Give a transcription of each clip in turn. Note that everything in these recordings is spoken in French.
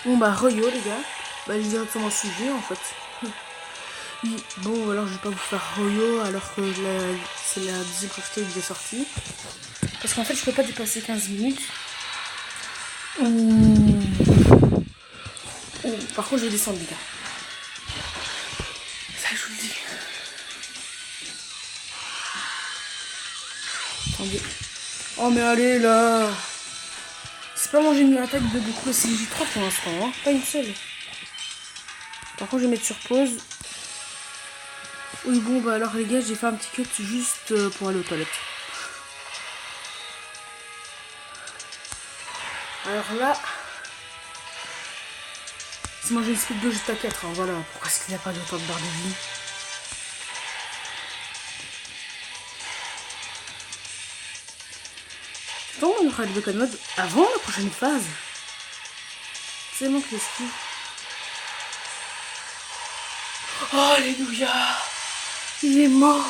Bon bah Royo les gars, bah j'ai directement suivi en fait. Oui, bon alors je vais pas vous faire Royo alors que c'est la deuxième partie qui est sortie. Parce qu'en fait je peux pas dépasser 15 minutes. Par contre je vais descendre les gars. Ça je vous le dis. Attendez. Oh mais allez là. C'est pas moi j'ai une attaque de Goku CJ3 pour l'instant, hein. Pas une seule. Par contre je vais mettre sur pause. Oui bon bah alors les gars j'ai fait un petit cut juste pour aller aux toilettes. Alors là, c'est moi j'ai une speed 2 juste à 4, hein, voilà. Pourquoi est-ce qu'il n'y a pas d'autant de barre de vie? Bon, on aura le Bekon mode avant la prochaine phase. C'est bon que le ski. Oh, alléluia! Il est mort!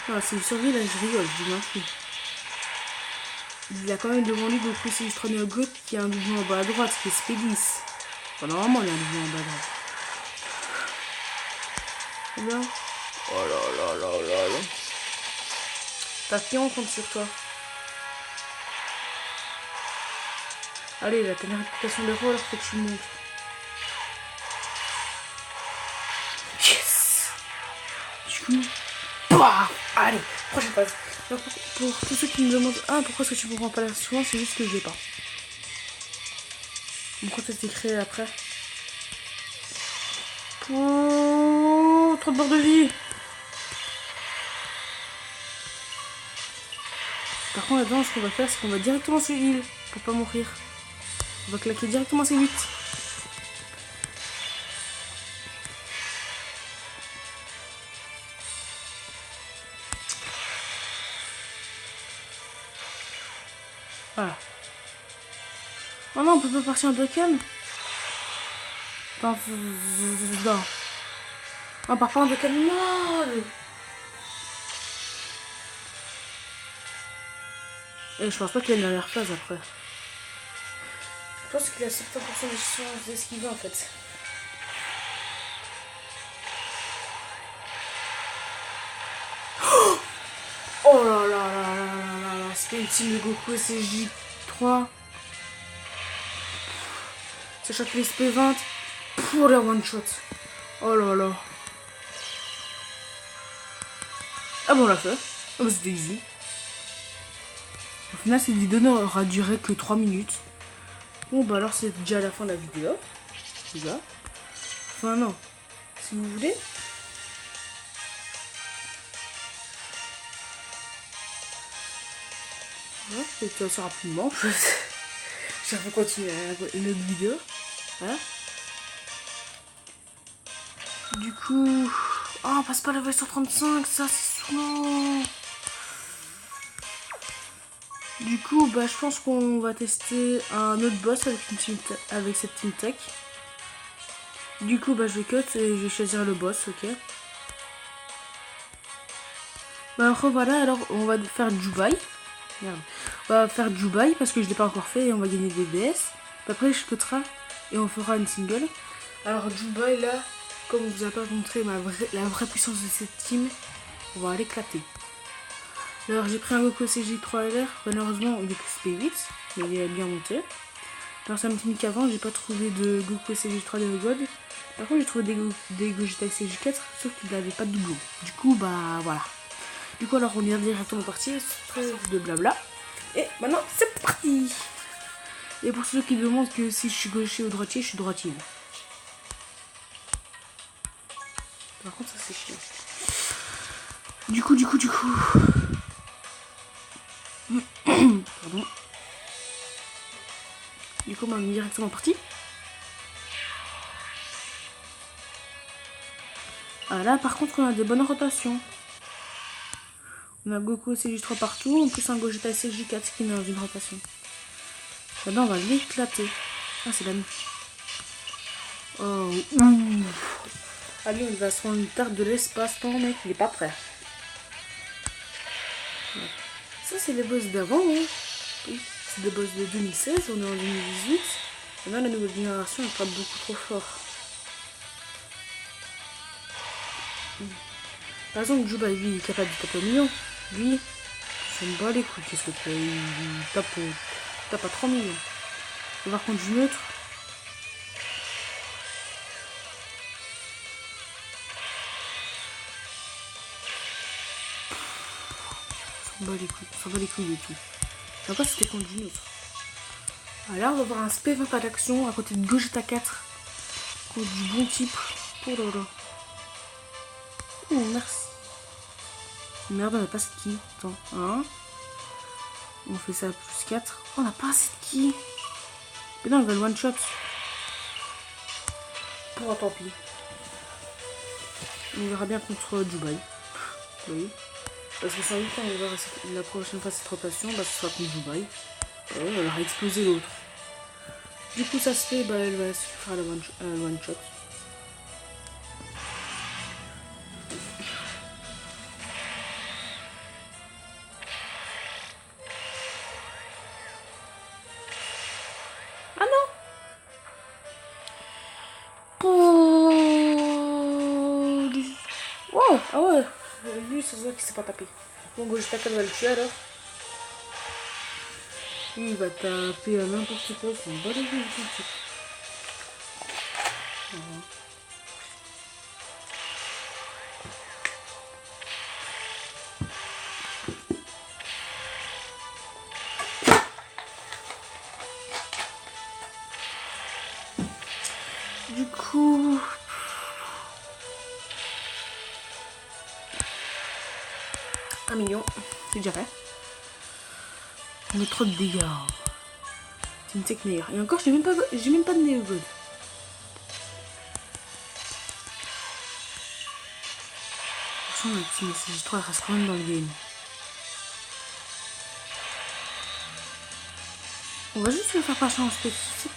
Ah, c'est une survie là, je rigole, je dis merci. Il a quand même devant lui Goku CJ3 Neo Goat qui a un doublon en bas à droite, qui est Spédis. Enfin, normalement, il y a un doublon en bas à droite. C'est bien. Oh là là là là là. T'as qui on compte sur toi? Allez, là, t'as une réputation d'héros, alors faut que tu montres. Yes! Du coup, bah, allez, prochaine phase. Alors, pour tous ceux qui me demandent, pourquoi est-ce que tu comprends pas la souvent, c'est juste que je l'ai pas. Pourquoi ça s'est créé après? Oh, trop de barres de vie. Par contre, là-dedans, ce qu'on va faire, c'est qu'on va directement se heal pour pas mourir. On va claquer directement C8. Voilà. Oh non, on peut pas partir en Dokkan. Attends, non. On part pas en Dokkan mode. Et je pense pas qu'il y a une dernière phase après. Je pense qu'il a 70% de chances d'esquiver en fait. Oh là là là là là là, c'est ultime de Goku CJ3. Sachant que les SP20 pour les one shot. Oh là là. Ah bon on l'a fait. Ah bah c'était easy. Au final cette vidéo n'aura duré que 3 minutes. Bon bah alors c'est déjà la fin de la vidéo. Déjà. Enfin non. Si vous voulez. Ouais, je vais ça rapidement. Je vais continuer une autre vidéo. Voilà. Du coup. Oh, on passe pas la level sur 35, ça c'est souvent. Du coup, bah je pense qu'on va tester un autre boss avec cette team tech. Du coup, bah je vais cut et je vais choisir le boss, ok. Bah voilà, alors on va faire Jubai. Merde. On va faire Jubai parce que je l'ai pas encore fait et on va gagner des DS. Après je cutterai et on fera une single. Alors Jubai là, comme je vous ai pas montré la vraie puissance de cette team, on va l'éclater. Alors j'ai pris un Goku CJ3LR, malheureusement il est plus P8, mais il est bien monté. Alors ça me dit qu'avant j'ai pas trouvé de Goku CJ3 de God. Par contre j'ai trouvé des Gogeta CJ4, sauf qu'il n'avait pas de doublon. Du coup bah voilà. Du coup alors on est directement parti, trêve de blabla. Et maintenant c'est parti. Et pour ceux qui demandent que si je suis gaucher ou droitier, je suis droitier. Par contre ça c'est chiant. Du coup. Pardon. Du coup, on est directement parti. Ah, là, par contre, on a des bonnes rotations. On a Goku CJ3 partout, en plus un Gogeta CJ4 qui est dans une rotation. Là-bas, on va l'éclater. Ah, c'est la nuit. Oh, allez, il va se prendre une tarte de l'espace-temps, mec. Il est pas prêt. Ça, c'est les boss d'avant, hein. Oui, c'est des boss de 2016, on est en 2018. Maintenant, la nouvelle génération, elle frappe beaucoup trop fort. Par exemple, Juba, lui, il est capable de taper un million. Lui, il s'en bat les couilles. Qu'est-ce que tu fais? Il tape à 3 millions. Et par contre, du neutre. On s'en bat les couilles et tout. Et encore, c'était contre du neutre. Alors, on va avoir un SP20 pas d'action à côté de Gogeta 4. Contre du bon type. Oh là là. Oh, merci. Merde, on n'a pas cette ki. Attends, 1. On fait ça à plus 4. Oh, on n'a pas cette ki. Mais non, on va le one shot. Bon, tant pis. On verra bien contre Dubaï. Oui. Parce que sans doute, on va voir la prochaine fois cette rotation, bah, ce sera contre Dubaï. Elle aura explosé l'autre. Du coup, ça se fait, bah, elle va se faire la one shot. Ah non! Wow! Ah ouais! Lui, ça se voit qu'il s'est pas tapé. Bon, Gogeta 4 va le tuer alors. Lui, il va taper à n'importe quoi. C'est un bon début du type. Du coup... 1 million. C'est déjà fait. On met trop de dégâts. C'est une tech meilleure. Et encore, j'ai même pas de Neogod. Franchement, le petit message 3 reste quand même dans le game. On va juste le faire passer en spécifique.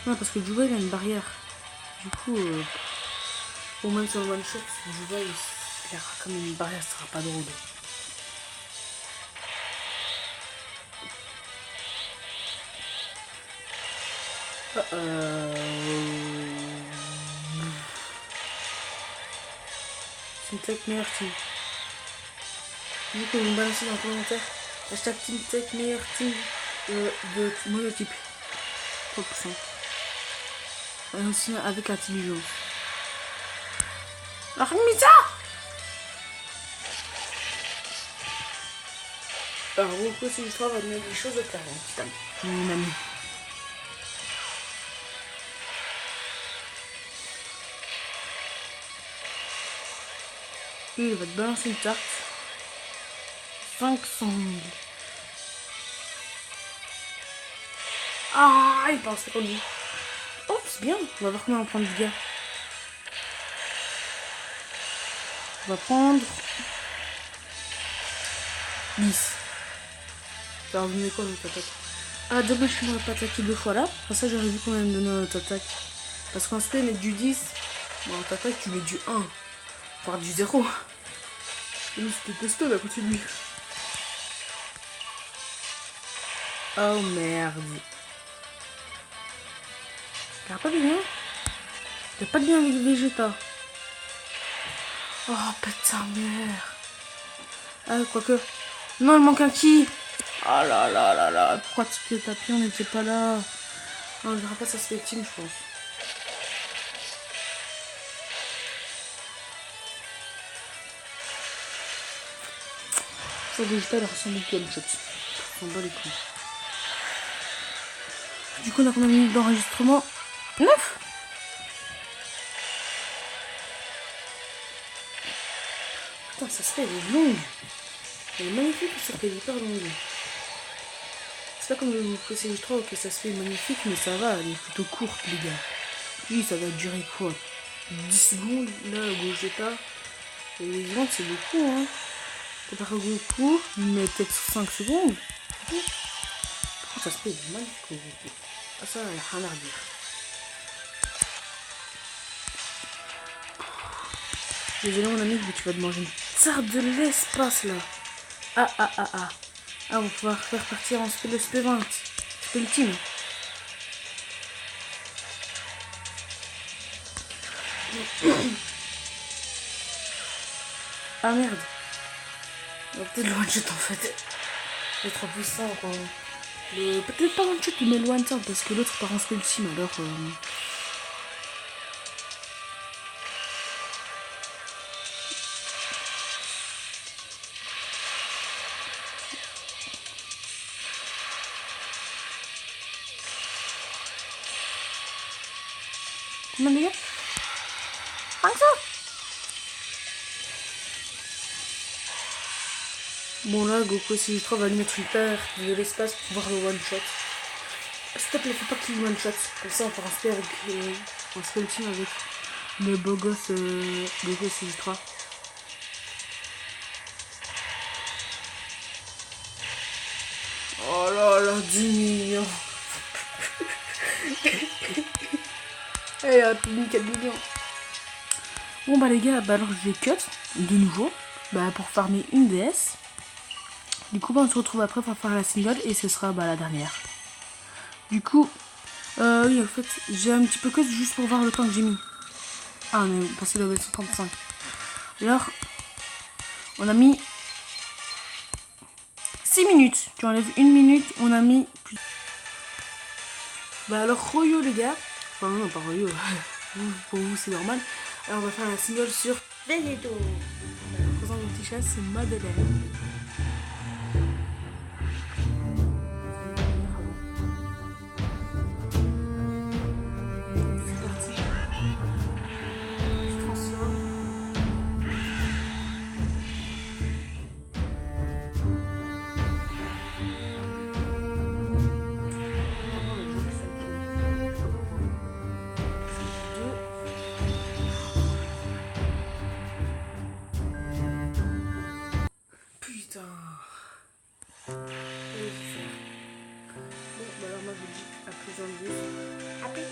Non, parce que Juba il a une barrière. Du coup, au moins sur le one shot, Juba il aura comme une barrière, ça sera pas drôle. C'est une tech meilleure team. Du coup, vous me balancez dans les commentaires. Hashtag Team Tech meilleure team de monotype. 3%. Et aussi avec intelligence. Armisa! Alors, beaucoup, si l'histoire va donner des choses au clair, putain. Mon ami. Il va te balancer une tarte. 500 000. Ah, il pense qu'on dit. Oh, c'est bien. On va voir combien on prend de dégâts. On va prendre 10. Ça va me donner quoi notre attaque? Ah, dommage que je n'aurais pas attaqué 2 fois là. Pour ça, j'aurais vu combien me donner notre attaque. Parce qu'en SP, mettre du 10. Bon, en attaque, tu mets du 1. Voire du 0. Et lui, c'était testo là, à côté de lui. Oh merde. Y'a pas de lien. Y'a pas de lien avec Vegeta. Oh putain merde. Ah quoique. Non il manque un ki. Oh là là là là. Pourquoi tu t'es tapé, on n'était pas là. On verra pas ça se fait team je pense. Ça Vegeta il ressemble beaucoup à une shot. On bat les couilles. Du coup on a combien de minutes d'enregistrement? 9. Putain ça se fait, elle est longue. Elle est magnifique, ça fait hyper longue. C'est pas comme le PCJ 3 que ça se fait magnifique, mais ça va, elle est plutôt courte les gars. Lui ça va durer quoi? 10 secondes, là Gogeta. Et les secondes c'est beaucoup hein. Comparé au Goku, mais peut-être 5 secondes. Ça se fait magnifique au Goku. Ah ça, il n'y a rien à redire. Désolé mon ami, mais tu vas te manger une tarte de l'espace là. Ah ah ah ah. Ah, on va pouvoir faire partir en spell le SP20. Spell team. Ah merde. On va peut-être le one-shot en fait. C'est trop puissant quoi. Peut-être pas one-shot mais le one-shot parce que l'autre part en spell team alors. Combien de dégâts? 500. Bon là, Goku CJ3 va lui mettre une paire de l'espace pour voir le one-shot. S'il te plaît, faut pas qu'il one shot. Comme ça, on fera un spell avec un spell team avec le beau gosse Goku CJ3. Oh là là, 10 millions. Eh, plus de 4 millions. Bon bah les gars, bah alors je vais cut de nouveau bah, pour farmer une DS. Du coup, bah, on se retrouve après pour faire la single et ce sera bah, la dernière. Du coup, oui, en fait, j'ai un petit peu cut juste pour voir le temps que j'ai mis. Ah, on est passé level 135. Alors, on a mis 6 minutes. Tu enlèves 1 minute, on a mis plus. Bah alors, Royo les gars. Enfin, non, pas Royo. Pour vous, c'est normal. Alors, on va faire la single sur Végéto. La présente de petit chat, c'est Madeleine. Putain. Bon, bah alors moi je vous dis à plus en 10. À plus.